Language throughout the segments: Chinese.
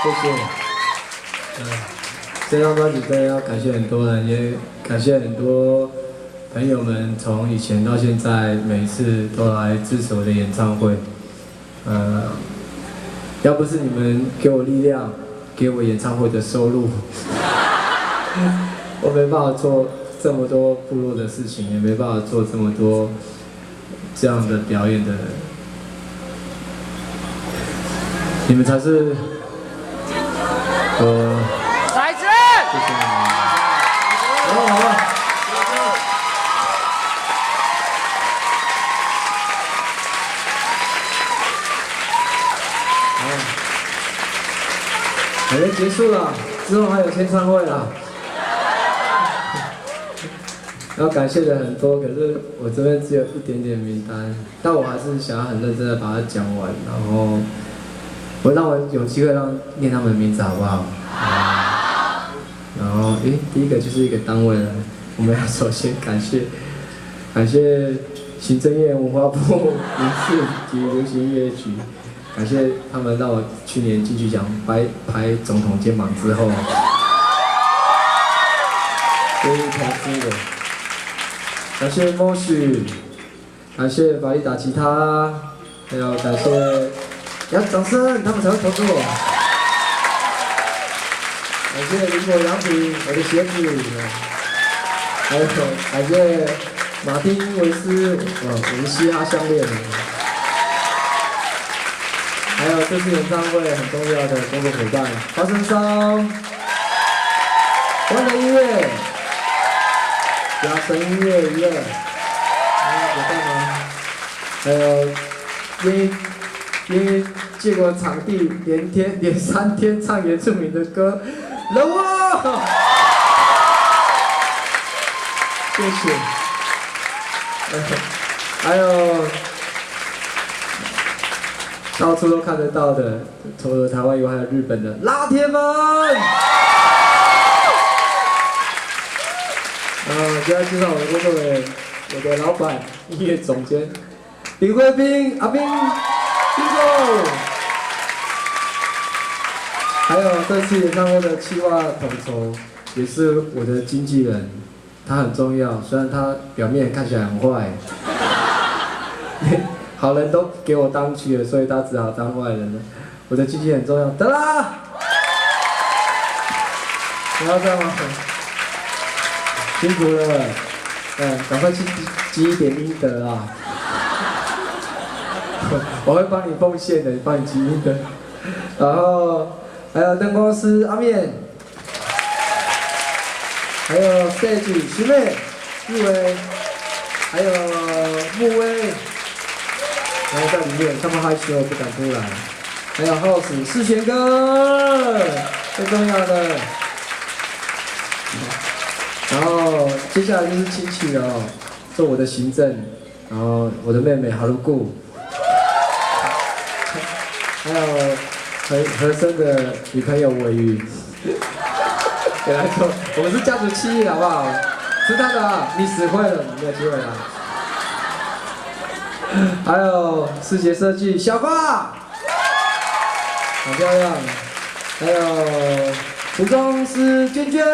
谢谢。这张专辑真的要感谢很多人，也感谢很多朋友们，从以前到现在，每一次都来支持我的演唱会。要不是你们给我力量，给我演唱会的收入，我没办法做这么多部落的事情，也没办法做这么多这样的表演的。你们才是再见。谢谢你们。好了。好像结束了，之后还有签唱会啦。要感谢的很多，可是我这边只有一点点名单，但我还是想要很认真的把它讲完，然后让我有机会念他们的名字好不好？然后第一个就是一个单位了，我们要首先感谢行政院文化部影视及流行音乐局。感谢他们让我去年金曲奖拍总统肩膀之后，愿意投资的。感谢 Moshi， 感谢法力打吉他，还有感谢，要掌声，他们才会投资我。感谢林果洋品，我的鞋子，还有感谢马丁维斯，我们嘻哈项链。还有这次演唱会很重要的工作伙伴，花生烧、欢乐音乐、雅神音乐娱乐，还有伙伴吗？还有愿意借过场地连3天唱原住民的歌，人物，谢谢。还有。到处都看得到的，除了台湾以外，还有日本的拉铁们。接下来介绍我的工作人员，我的老板、音乐总监李慧斌、阿斌、斌哥，还有这次演唱会的企划统筹，也是我的经纪人，他很重要，虽然他表面看起来很坏。好人都给我当去了，所以他只好当坏人了。我的经纪很重要，得啦！不要这样吗？辛苦了，赶快去积一点阴德啊！我会帮你奉献的，帮你积阴德。然后还有灯光师阿面，还有 stage 徐妹、玉伟，还有木威。然后在里面，他们害羞不敢出来。还有 House 世贤哥，最重要的。然后接下来就是亲戚了哦，做我的行政，然后我的妹妹哈鲁固，还有和声的女朋友尾鱼。给来说，我们是家族企业，好不好？知道的啊，你死会了，你没有机会了。还有视觉设计小花，好漂亮。还有服装师娟娟，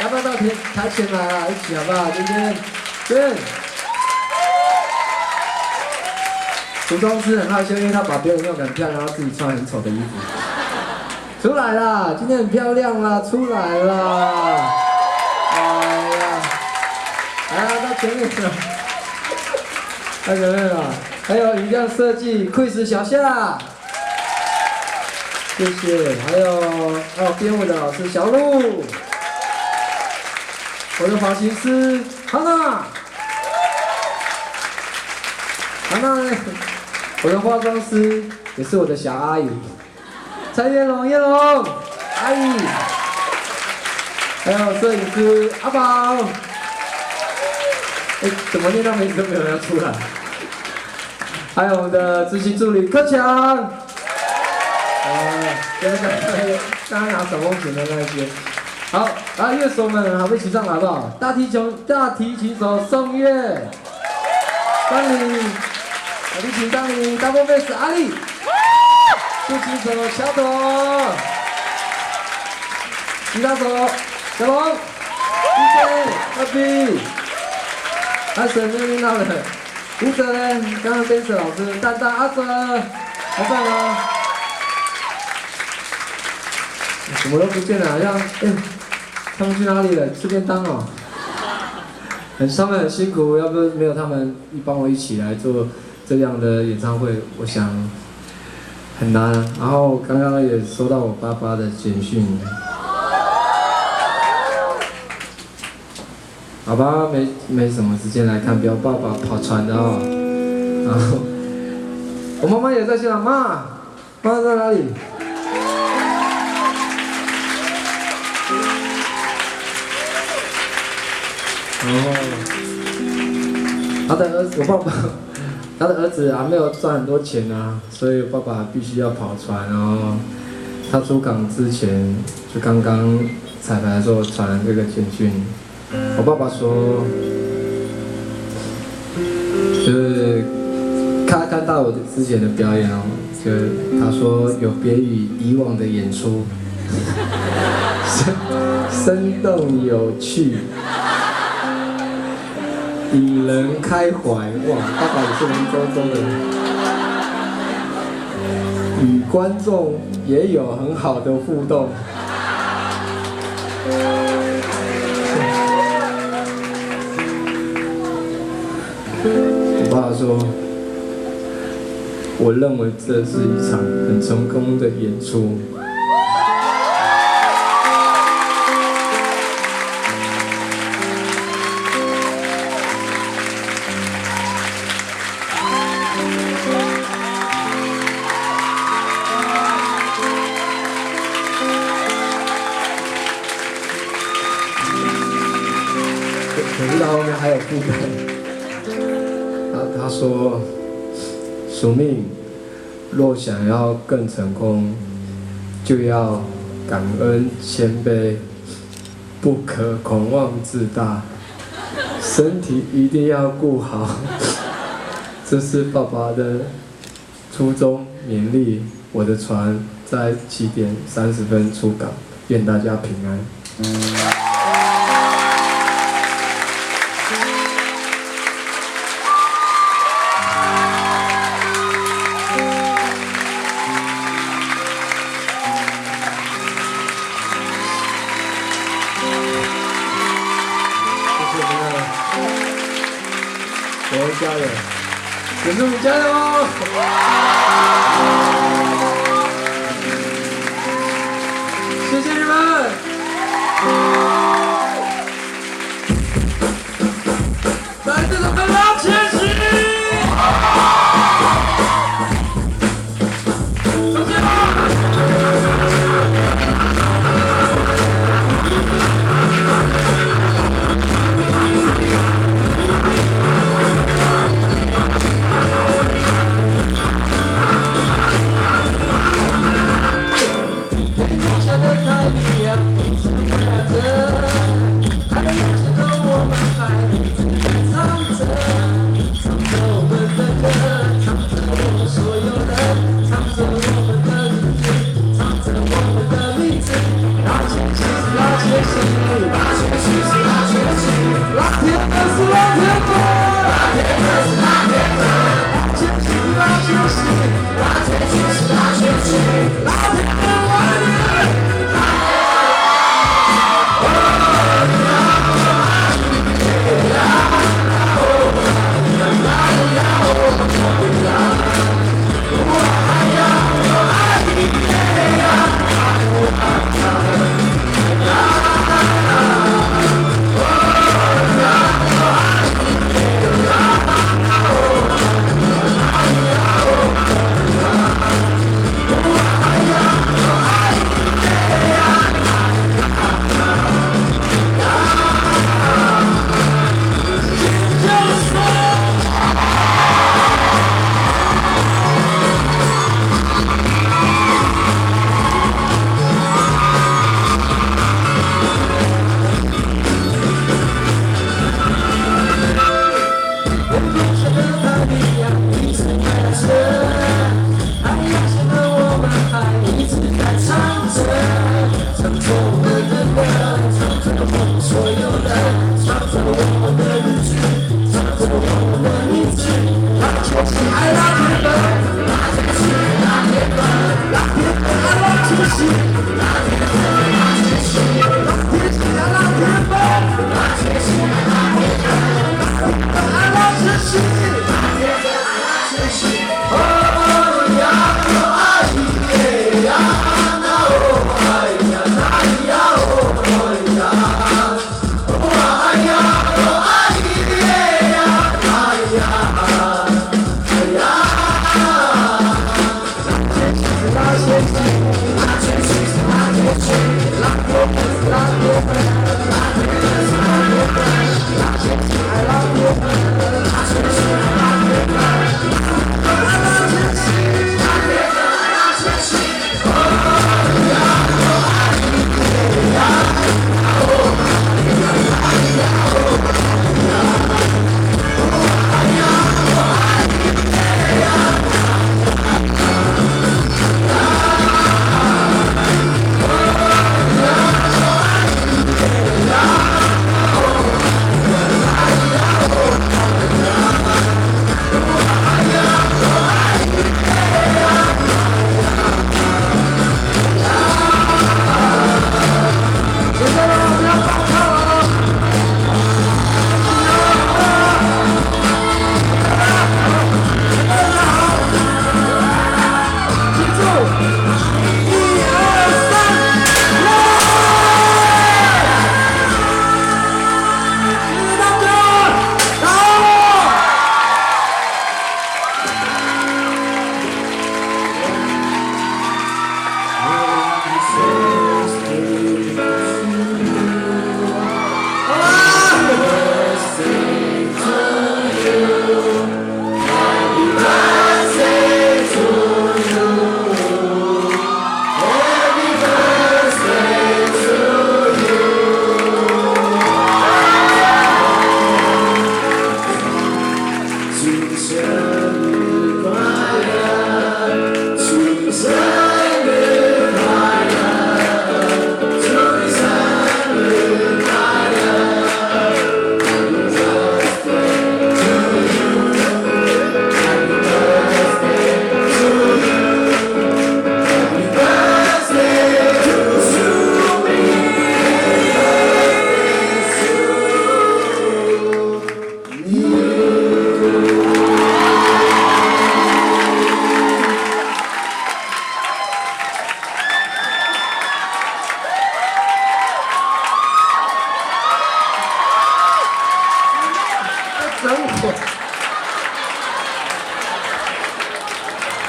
要不要到台前来啊？一起好不好？娟娟，娟。服装师很害羞，因为他把别人用得很漂亮，他自己穿很丑的衣服。出来啦，今天很漂亮啦，出来啦！哎呀，来啊，到前面了。太可爱了！还有影像设计 Chris 小夏，谢谢。还有编舞的老师小鹿，我的发型师hanna，我的化妆师也是我的小阿姨蔡叶龙阿姨，还有摄影师阿宝。怎么念到名字都没有人要出来？还有我们的执行助理柯强，就是刚刚拿手风琴的那些。好，乐手们，好，一起上来好不好？大提琴手宋月，张琳，小提琴张琳 ，double bass 阿力，竖琴手小朵，吉他手小龙，DJ 二 B， 阿婶没有听到的，舞者呢？刚刚电视老师蛋蛋阿婶，还在吗？怎么都不见了，好像他们去哪里了？吃便当哦。他们很辛苦，要不没有他们帮我一起来做这样的演唱会，我想很难。然后刚刚也收到我爸爸的简讯，爸爸没什么时间来看，不要爸爸跑船的哦。然后我妈妈也在现场，妈在哪里？然后他的儿子还没有赚很多钱啊，所以爸爸必须要跑船。然后他出港之前，就刚刚彩排的时候传了这个简讯。我爸爸说，就是看到我之前的表演哦，就是他说有别于以往的演出，生动有趣。引人开怀，哇！爸爸也是文绉绉的，与观众也有很好的互动。我爸爸说，我认为这是一场很成功的演出。可是到后面还有副歌，他说，宿命若想要更成功，就要感恩谦卑，不可狂妄自大，身体一定要顾好。这是爸爸的初衷勉励。我的船在7点30分出港，愿大家平安。我的家人，也是你家人哦！谢谢你们！来自我们老千禧！首先的太阳，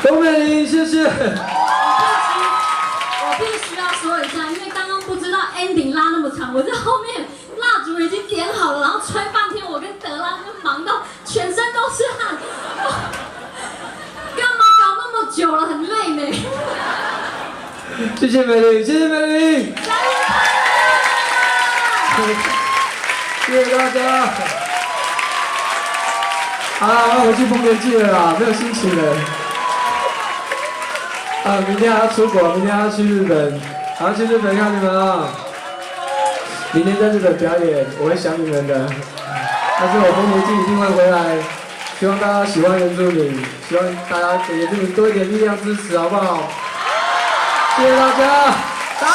董美玲，谢谢。我必须要说一下，因为刚刚不知道 ending 拉那么长，我在后面蜡烛已经点好了，然后吹半天，我跟德拉就忙到全身都是汗。干嘛搞那么久了，很累呢。谢谢美玲，谢谢美玲。加油！谢谢大家。好了，我要回去丰年祭了啦，没有心情了。明天还要出国，明天还要去日本，还要去日本看你们啊！明天在日本表演，我会想你们的。但是我丰年祭一定会回来，希望大家喜欢原住民，希望大家给原住民多一点力量支持，好不好？谢谢大家，打！